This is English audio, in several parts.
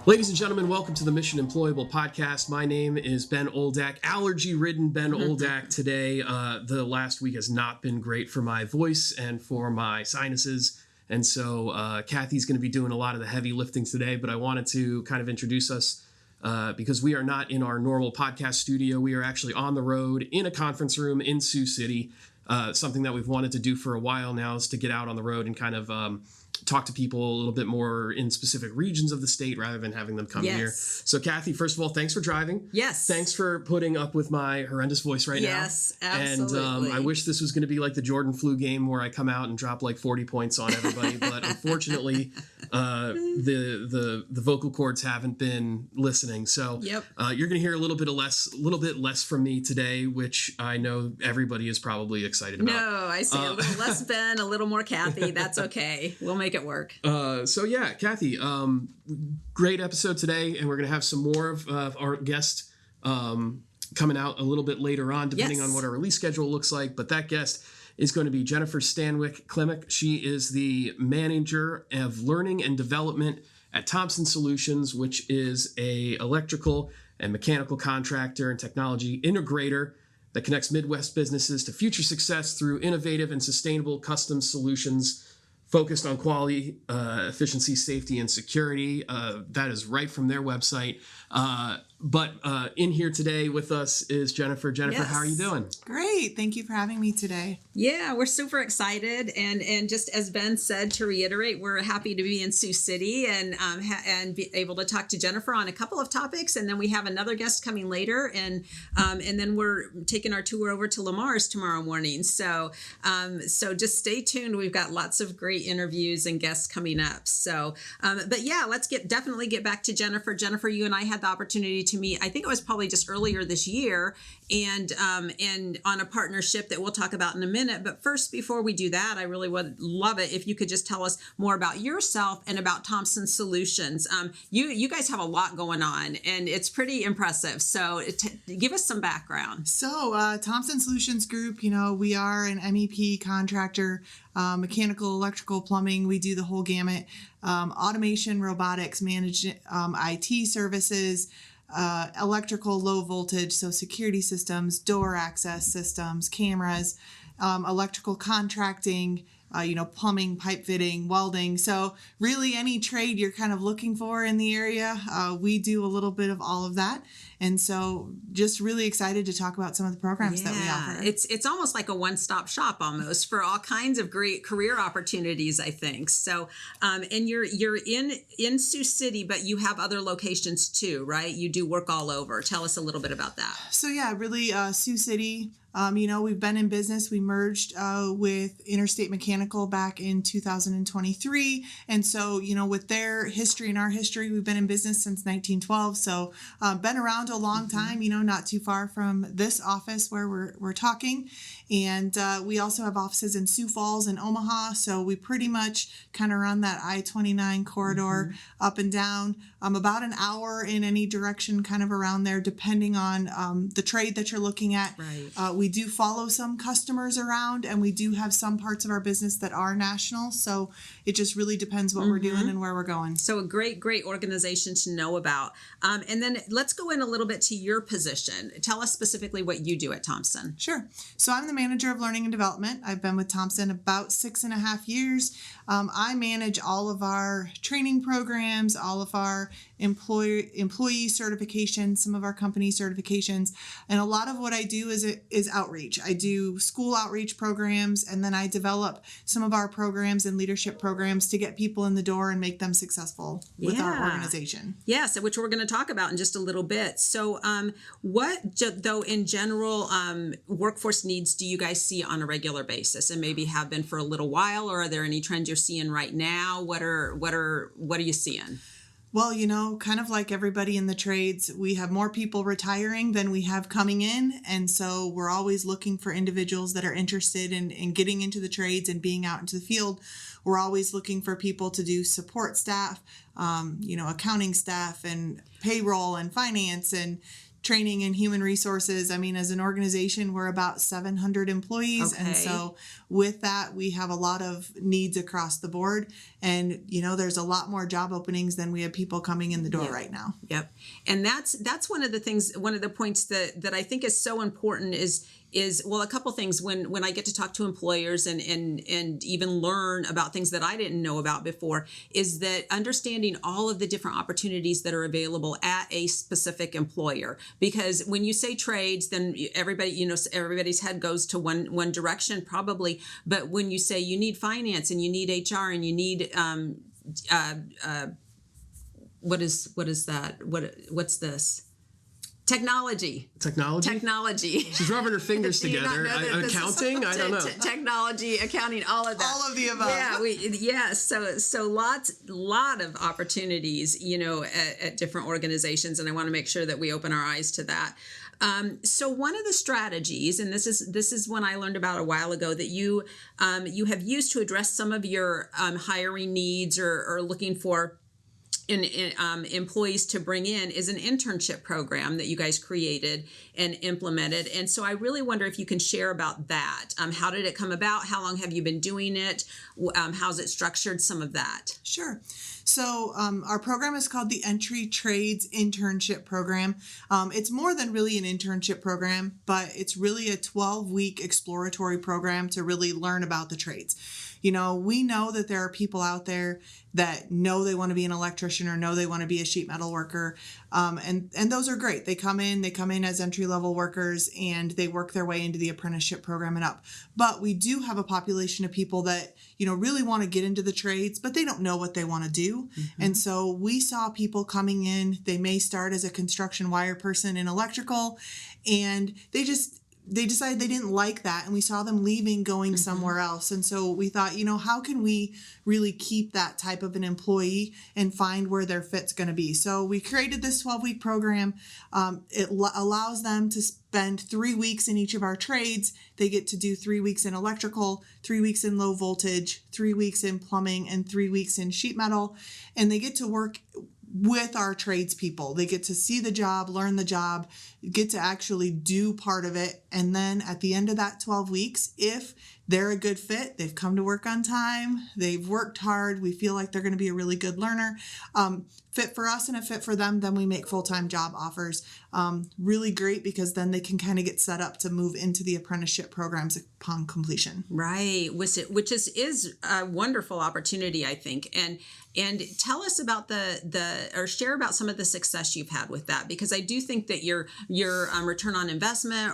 Ladies and gentlemen, welcome to the Mission Employable podcast. My name is Ben Oldach, allergy-ridden Ben Oldach today. The last week has not been great for my voice and for my sinuses. And so Kathy's going to be doing a lot of the heavy lifting today, but I wanted to kind of introduce us because we are not in our normal podcast studio. We are actually on the road in a conference room in Sioux City. Something that we've wanted to do for a while now is to get out on the road and kind of talk to people a little bit more in specific regions of the state rather than having them come here. So Kathy, first of all, thanks for driving. Yes. Thanks for putting up with my horrendous voice right now. Yes, absolutely. And I wish this was going to be like the Jordan flu game where I come out and drop like 40 points on everybody. But unfortunately, the vocal cords haven't been listening. So you're going to hear a little bit less from me today, which I know everybody is probably excited about. No, I see a little less Ben, a little more Kathy. That's okay. We'll make it work. So yeah, Kathy, great episode today, and we're going to have some more of our guest coming out a little bit later on, depending on what our release schedule looks like. But that guest is going to be Jennifer Stanwick-Klimek. She is the manager of learning and development at Thompson Solutions, which is a electrical and mechanical contractor and technology integrator that connects Midwest businesses to future success through innovative and sustainable custom solutions focused on quality, efficiency, safety, and security. That is right from their website. But in here today with us is Jennifer. Jennifer, how are you doing? Great. Thank you for having me today. Yeah, we're super excited. And just as Ben said, to reiterate, we're happy to be in Sioux City and be able to talk to Jennifer on a couple of topics. And then we have another guest coming later. And then we're taking our tour over to Lamar's tomorrow morning. So just stay tuned. We've got lots of great interviews and guests coming up. So, but yeah, let's definitely get back to Jennifer. Jennifer, you and I had the opportunity to meet, I think it was probably just earlier this year, and on a partnership that we'll talk about in a minute. But first, before we do that, I really would love it if you could just tell us more about yourself and about Thompson Solutions. You guys have a lot going on, and it's pretty impressive. So give us some background. So Thompson Solutions Group, we are an MEP contractor, mechanical, electrical, plumbing. We do the whole gamut. Automation, robotics, managed IT services, electrical, low voltage, so security systems, door access systems, cameras, electrical contracting, plumbing, pipe fitting, welding. So really any trade you're kind of looking for in the area, we do a little bit of all of that. And so just really excited to talk about some of the programs that we offer. It's almost like a one-stop shop almost for all kinds of great career opportunities, I think. So, and you're in Sioux City, but you have other locations too, right? You do work all over. Tell us a little bit about that. So yeah, really Sioux City. We've been in business. We merged with Interstate Mechanical back in 2023. And so, with their history and our history, we've been in business since 1912. So been around a long time, not too far from this office where we're talking. And we also have offices in Sioux Falls and Omaha. So we pretty much kind of run that I-29 corridor up and down, about an hour in any direction, kind of around there, depending on the trade that you're looking at. Right. We do follow some customers around, and we do have some parts of our business that are national. So it just really depends what we're doing and where we're going. So a great organization to know about. And then let's go in a little bit to your position. Tell us specifically what you do at Thompson. Sure. So I'm the manager of learning and development. I've been with Thompson about 6.5 years. I manage all of our training programs, all of our employee certifications, some of our company certifications, and a lot of what I do is outreach. I do school outreach programs, and then I develop some of our programs and leadership programs to get people in the door and make them successful with our organization. Yes, which we're going to talk about in just a little bit. So what, though, in general, workforce needs do you guys see on a regular basis, and maybe have been for a little while, or are there any trends you're seeing right now? What are you seeing? Well, kind of like everybody in the trades, we have more people retiring than we have coming in. And so we're always looking for individuals that are interested in getting into the trades and being out into the field. We're always looking for people to do support staff, accounting staff and payroll and finance and training and human resources. I mean, as an organization, we're about 700 employees. Okay. And so with that, we have a lot of needs across the board. And, there's a lot more job openings than we have people coming in the door right now. Yep. And that's one of the points that I think is so important is a couple things when I get to talk to employers and even learn about things that I didn't know about before, is that understanding all of the different opportunities that are available at a specific employer. Because when you say trades, then everybody's head goes to one direction probably. But when you say you need finance and you need HR and you need what is that? What's this? Technology. She's rubbing her fingers together. Accounting? I don't know. Technology, accounting, all of that. All of the above. Yeah. So lot of opportunities, at different organizations, and I want to make sure that we open our eyes to that. So one of the strategies, and this is one I learned about a while ago, that you have used to address some of your hiring needs or looking for employees to bring in, is an internship program that you guys created and implemented. And so I really wonder if you can share about that. How did it come about? How long have you been doing it? How's it structured? Some of that. Sure. So our program is called the Entry Trades Internship Program. It's more than really an internship program, but it's really a 12-week exploratory program to really learn about the trades. We know that there are people out there that know they want to be an electrician or know they want to be a sheet metal worker. And those are great. They come in as entry-level workers and they work their way into the apprenticeship program and up. But we do have a population of people that, really want to get into the trades, but they don't know what they want to do. Mm-hmm. And so we saw people coming in, they may start as a construction wire person in electrical, and they decided they didn't like that, and we saw them leaving, going somewhere else. And so we thought, how can we really keep that type of an employee and find where their fit's going to be? So we created this 12-week program. It allows them to spend 3 weeks in each of our trades. They get to do 3 weeks in electrical, 3 weeks in low voltage, 3 weeks in plumbing, and 3 weeks in sheet metal. And they get to work with our tradespeople. They get to see the job, learn the job, get to actually do part of it. And then at the end of that 12 weeks, if they're a good fit, they've come to work on time, they've worked hard, we feel like they're going to be a really good learner, fit for us and a fit for them, then we make full-time job offers. Really great, because then they can kind of get set up to move into the apprenticeship programs upon completion. Right, which is a wonderful opportunity, I think. And tell us about or share about some of the success you've had with that, because I do think that your return on investment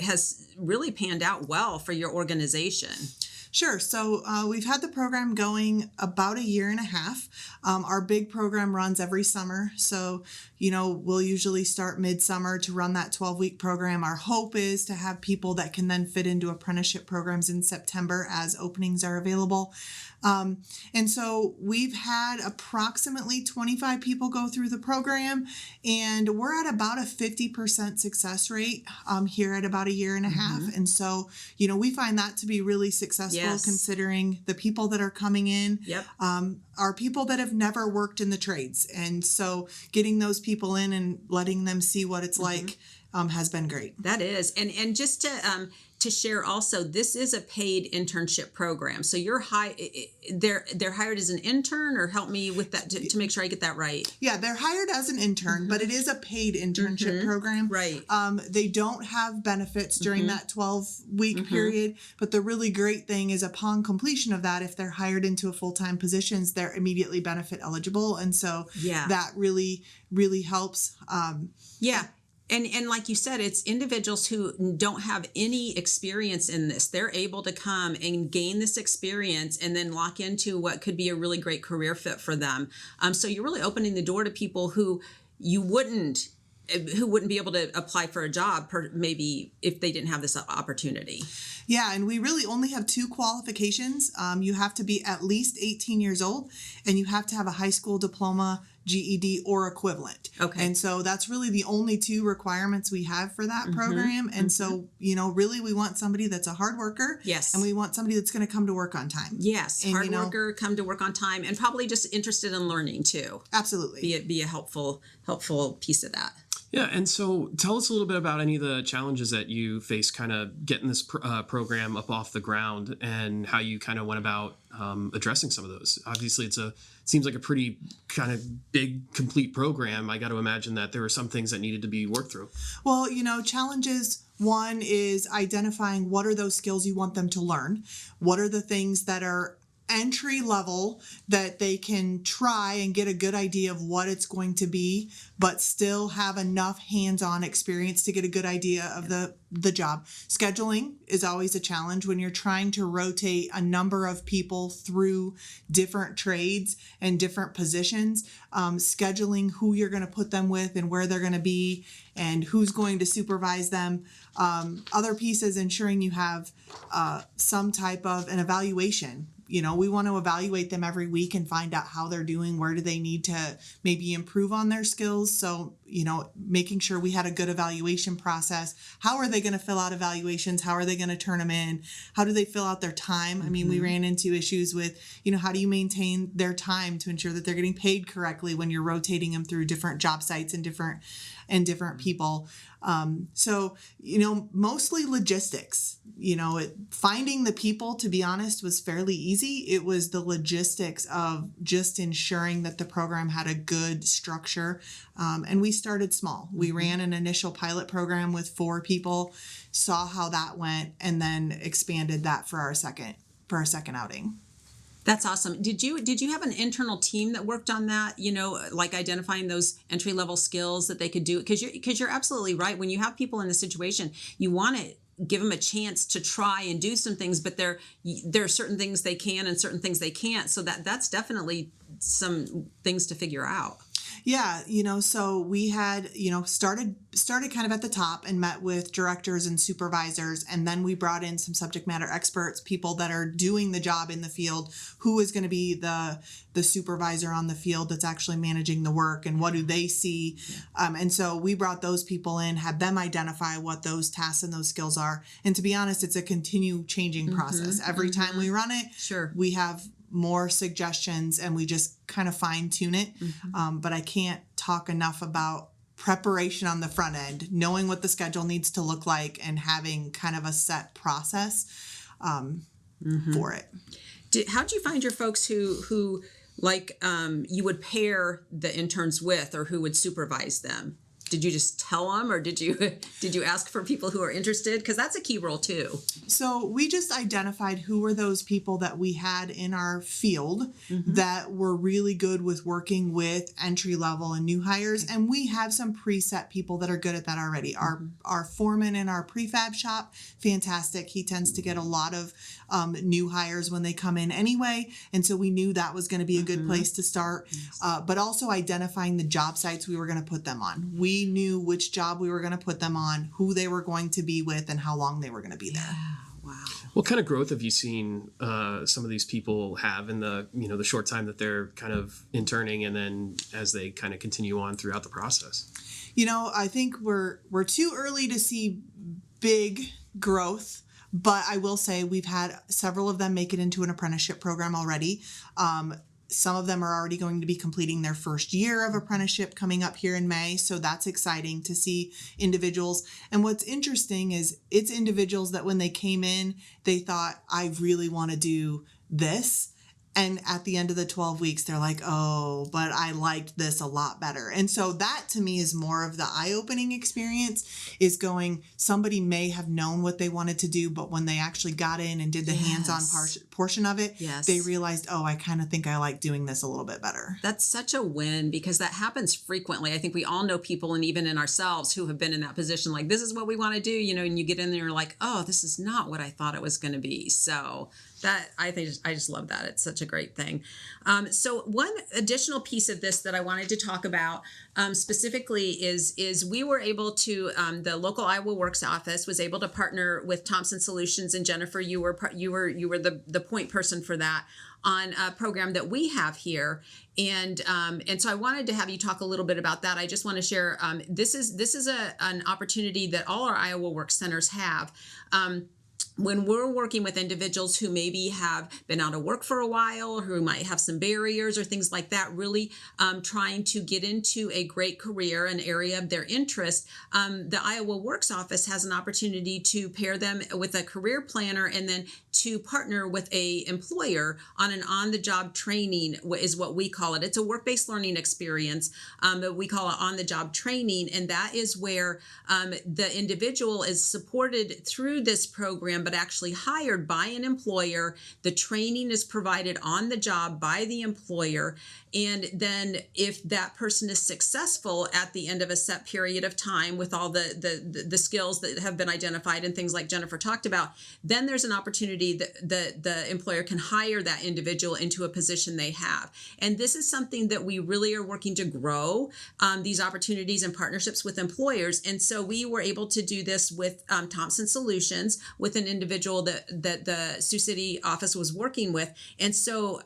has really panned out well for your organization. Sure. So we've had the program going about a year and a half. Our big program runs every summer. So, we'll usually start midsummer to run that 12-week program. Our hope is to have people that can then fit into apprenticeship programs in September as openings are available. And so we've had approximately 25 people go through the program, and we're at about a 50% success rate here at about a year and a half. And so, we find that to be really successful. Yes. Considering the people that are coming in. Yep. Are people that have never worked in the trades. And so getting those people in and letting them see what it's like has been great. That is. And just to share also, this is a paid internship program. So you're they're hired as an intern, or help me with that to make sure I get that right. Yeah, they're hired as an intern, but it is a paid internship program. Right. They don't have benefits during that 12-week period, but the really great thing is upon completion of that, if they're hired into a full-time positions, they're immediately benefit eligible. And so that really, really helps. And like you said, it's individuals who don't have any experience in this. They're able to come and gain this experience and then lock into what could be a really great career fit for them. So you're really opening the door to people who wouldn't be able to apply for a job maybe if they didn't have this opportunity. Yeah, and we really only have 2 qualifications. You have to be at least 18 years old, and you have to have a high school diploma, GED, or equivalent. Okay. And so that's really the only 2 requirements we have for that program. And so, really we want somebody that's a hard worker. Yes. And we want somebody that's going to come to work on time. Yes. And, hard worker, come to work on time, and probably just interested in learning too. Absolutely. Be a helpful piece of that. Yeah, and so tell us a little bit about any of the challenges that you face kind of getting this program up off the ground and how you kind of went about addressing some of those. Obviously, seems like a pretty kind of big, complete program. I got to imagine that there were some things that needed to be worked through. Well, challenges. One is identifying what are those skills you want them to learn. What are the things that are entry level that they can try and get a good idea of what it's going to be, but still have enough hands-on experience to get a good idea of the job. Scheduling is always a challenge when you're trying to rotate a number of people through different trades and different positions. Scheduling who you're going to put them with and where they're going to be and who's going to supervise them. Other pieces, ensuring you have some type of an evaluation. We want to evaluate them every week and find out how they're doing. Where do they need to maybe improve on their skills? So, making sure we had a good evaluation process. How are they going to fill out evaluations? How are they going to turn them in? How do they fill out their time? I mean, we ran into issues with, how do you maintain their time to ensure that they're getting paid correctly when you're rotating them through different job sites and different people. So, mostly logistics. Finding the people, to be honest, was fairly easy. It was the logistics of just ensuring that the program had a good structure. And we started small. We ran an initial pilot program with 4 people, saw how that went, and then expanded that for our second outing. That's awesome. Did you have an internal team that worked on that? Like identifying those entry level skills that they could do? Because you're absolutely right. When you have people in the situation, you want to give them a chance to try and do some things, but there are certain things they can and certain things they can't. So that's definitely some things to figure out. Yeah, so we had, started kind of at the top and met with directors and supervisors, and then we brought in some subject matter experts, people that are doing the job in the field, who is going to be the supervisor on the field that's actually managing the work, and what do they see. And so we brought those people in, had them identify what those tasks and those skills are. And to be honest, it's a continue changing process. Every time we run it, sure, we have more suggestions and we just kind of fine tune it. But I can't talk enough about preparation on the front end, knowing what the schedule needs to look like and having kind of a set process for it. How'd you find your folks who like you would pair the interns with, or who would supervise them? Did you just tell them, or did you ask for people who are interested? Because that's a key role too. So we just identified who were those people that we had in our field that were really good with working with entry level and new hires. And we have some preset people that are good at that already. Our foreman in our prefab shop, fantastic. He tends to get a lot of new hires when they come in anyway. And so we knew that was going to be a good place to start. But also identifying the job sites we were going to put them on. We knew which job we were going to put them on, who they were going to be with, and how long they were going to be there. Yeah, wow. What kind of growth have you seen some of these people have in the the short time that they're kind of interning, and then as they kind of continue on throughout the process? I think we're too early to see big growth. But I will say we've had several of them make it into an apprenticeship program already. Some of them are already going to be completing their first year of apprenticeship coming up here in May. So that's exciting to see individuals. And what's interesting is it's individuals that when they came in, they thought, I really want to do this. And at the end of the 12 weeks, they're like, oh, but I liked this a lot better. And so that to me is more of the eye-opening experience, is going, somebody may have known what they wanted to do, but when they actually got in and did the hands-on portion of it, they realized, oh, I kind of think I like doing this a little bit better. That's such a win, because that happens frequently. I think we all know people, and even in ourselves, who have been in that position, like, this is what we want to do, and you get in there and you're like, oh, this is not what I thought it was going to be. So that I just love that. It's such a great thing. So one additional piece of this that I wanted to talk about specifically is we were able to the local Iowa Works office was able to partner with Thompson Solutions, and Jennifer, you were the point person for that on a program that we have here, and so I wanted to have you talk a little bit about that. I just want to share this is an opportunity that all our Iowa Works centers have. when we're working with individuals who maybe have been out of work for a while, or who might have some barriers or things like that, really trying to get into a great career, an area of their interest, the Iowa Works office has an opportunity to pair them with a career planner and then to partner with a employer on an on-the-job training is what we call it. It's a work-based learning experience, but we call it on-the-job training, and that is where the individual is supported through this program, but actually hired by an employer. The training is provided on the job by the employer. And then if that person is successful at the end of a set period of time with all the skills that have been identified and things like Jennifer talked about, then there's an opportunity that the employer can hire that individual into a position they have. And this is something that we really are working to grow, these opportunities and partnerships with employers. And so we were able to do this with Thompson Solutions, with an individual that the Sioux City office was working with. And so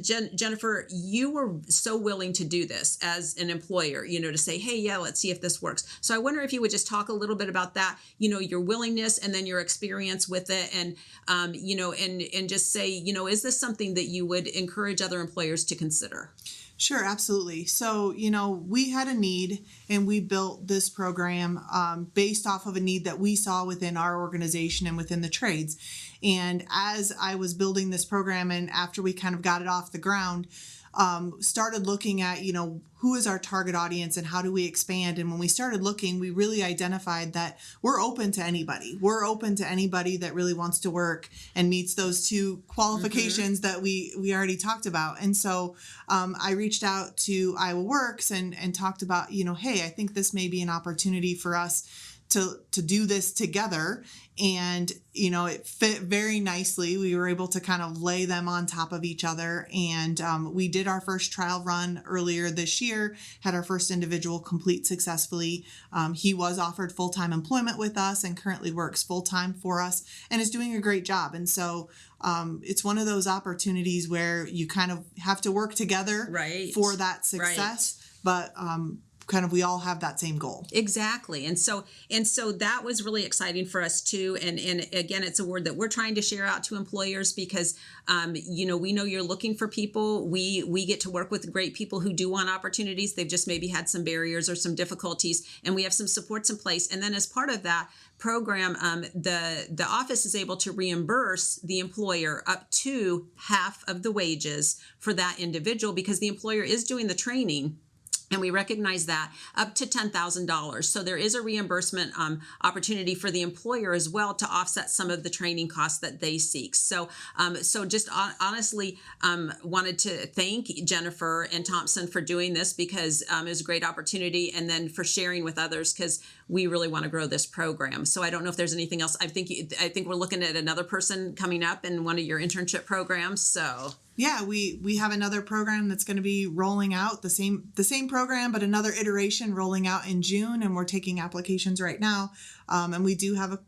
Jennifer, you were so willing to do this as an employer, to say, hey, yeah, let's see if this works. So I wonder if you would just talk a little bit about that, your willingness and then your experience with it, and and just say, is this something that you would encourage other employers to consider? Sure, absolutely. So, we had a need and we built this program based off of a need that we saw within our organization and within the trades. And as I was building this program, and after we kind of got it off the ground, started looking at, who is our target audience and how do we expand? And when we started looking, we really identified that we're open to anybody. We're open to anybody that really wants to work and meets those two qualifications that we already talked about. And so I reached out to Iowa Works and talked about, hey, I think this may be an opportunity for us to do this together. And, it fit very nicely. We were able to kind of lay them on top of each other. And we did our first trial run earlier this year, had our first individual complete successfully. He was offered full-time employment with us and currently works full-time for us and is doing a great job. And so it's one of those opportunities where you kind of have to work together for that success. Right. But kind of we all have that same goal. Exactly. And so that was really exciting for us too. And again, it's a word that we're trying to share out to employers because we know you're looking for people. We get to work with great people who do want opportunities. They've just maybe had some barriers or some difficulties, and we have some supports in place. And then as part of that program, the office is able to reimburse the employer up to half of the wages for that individual because the employer is doing the training. And we recognize that up to $10,000. So there is a reimbursement opportunity for the employer as well to offset some of the training costs that they seek. So just honestly wanted to thank Jennifer and Thompson for doing this because it was a great opportunity, and then for sharing with others because we really want to grow this program. So I don't know if there's anything else. I think we're looking at another person coming up in one of your internship programs. So. Yeah, we have another program that's going to be rolling out the same program, but another iteration rolling out in June, and we're taking applications right now. And we do have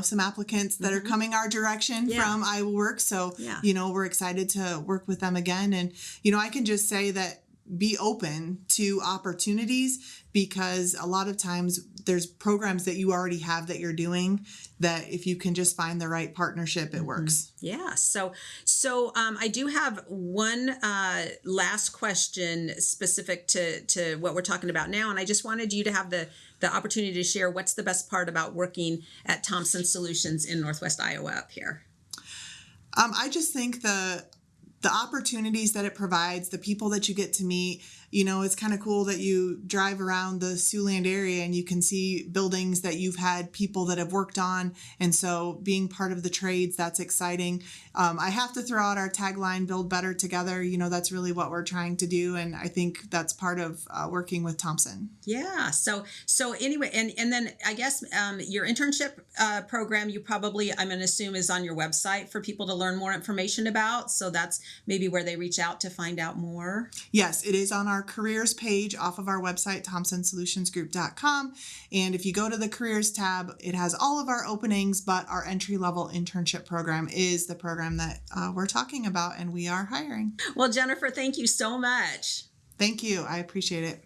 some applicants that are coming our direction from IowaWORKS. So we're excited to work with them again. And I can just say that be open to opportunities because a lot of times there's programs that you already have that you're doing that if you can just find the right partnership, it works. Yeah. So I do have one last question specific to what we're talking about now. And I just wanted you to have the opportunity to share what's the best part about working at Thompson Solutions in Northwest Iowa up here. I just think the opportunities that it provides, the people that you get to meet, it's kind of cool that you drive around the Siouxland area and you can see buildings that you've had people that have worked on. And so being part of the trades, that's exciting. I have to throw out our tagline, build better together. That's really what we're trying to do. And I think that's part of working with Thompson. Yeah. So anyway, and then I guess your internship program, you probably, I'm going to assume, is on your website for people to learn more information about. So that's maybe where they reach out to find out more. Yes, it is on our careers page off of our website, ThompsonSolutionsGroup.com. And if you go to the careers tab, it has all of our openings, but our entry-level internship program is the program that we're talking about, and we are hiring. Well, Jennifer, thank you so much. Thank you. I appreciate it.